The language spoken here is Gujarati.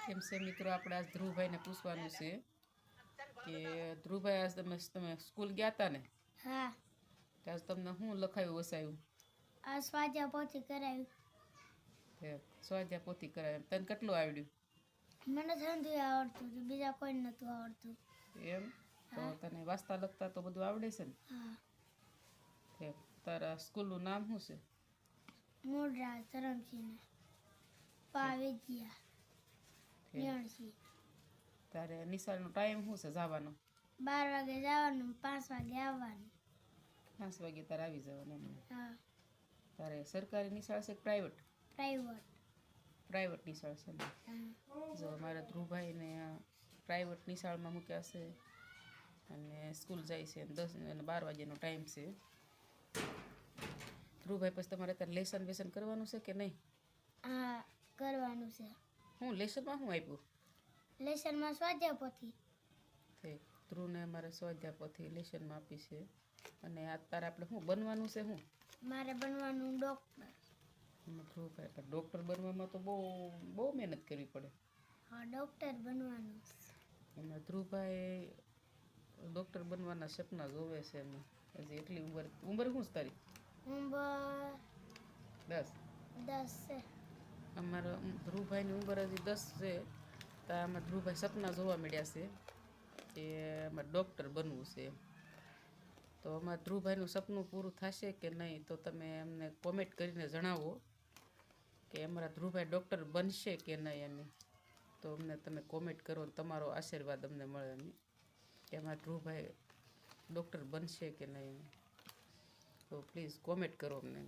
કેમ છે મિત્રો, આપણે આજ ધ્રુવભાઈને પૂછવાનું છે કે ધ્રુવભાઈ આજ તમે સ્કૂલ ગયા હતા ને? હા. આજ તમને શું લખાયું વસાયું? આ સ્વાધ્યાય પોથી કરાવ્યું. સ્વાધ્યાય પોથી કરાવ્યું. તને કેટલું આવડ્યું? મને સમજી આવડતું હતું, બીજા કોઈ નહોતું આવડતું. એમ? તો તને વાંચતા લખતા તો બધું આવડે છે ને? હા. તારા સ્કૂલનું નામ શું છે? મૂળરાજ ધરમસિંહ પાવેજિયા મેણસી. તારે નિશાળનો ટાઈમ શું છે જવાનો? 12 વાગે જવાનું, 5 વાગે આવવાનું. 5 વાગે તારે આવી જવાનું એમને? હા. તારે સરકારી નિશાળ છે કે પ્રાઇવેટ? પ્રાઇવેટ. પ્રાઇવેટ નિશાળ છે ને? જો મારા ધ્રુવભાઈને પ્રાઇવેટ નિશાળમાં મૂક્યા છે અને સ્કૂલ જાય છે 10 અને 12 વાગ્યાનો ટાઈમ છે. ધ્રુવભાઈ, પછી તમારે અત્યારે લેસન વેસન કરવાનું છે કે નહીં? હા, કરવાનું છે. હું લેસનમાં શું આપ્યું? લેસનમાં સ્વાધ્યાય પોથી. ધ્રુવને અમારે સ્વાધ્યાય પોથી લેસનમાં આપી છે. અને આ તારે આપણે શું બનવાનું છે? શું મારે બનવાનું? ડૉક્ટર. ધ્રુવભાઈ, ડૉક્ટર બનવામાં તો બહુ મહેનત કરવી પડે. હા, ડૉક્ટર બનવાનું. એમાં ધ્રુવભાઈ ડૉક્ટર બનવાના સપના જોવે છે એમને. હજી એટલી ઉંમર શું છે તારી? ઉંમર 10. 10 છે. અમારા ધ્રુવભાઈની ઉંમર હજી 10 છે. તો આમાં ધ્રુવભાઈ સપના જોવા મળ્યા છે કે અમારે ડૉક્ટર બનવું છે. તો અમારા ધ્રુવભાઈનું સપનું પૂરું થશે કે નહીં તો તમે અમને કોમેન્ટ કરીને જણાવો કે અમારા ધ્રુવભાઈ ડૉક્ટર બનશે કે નહીં એમ. તો અમને તમે કોમેન્ટ કરો, તમારો આશીર્વાદ અમને મળે એમ કે અમારા ધ્રુવભાઈ ડૉક્ટર બનશે કે નહીં. તો પ્લીઝ કોમેન્ટ કરો અમને.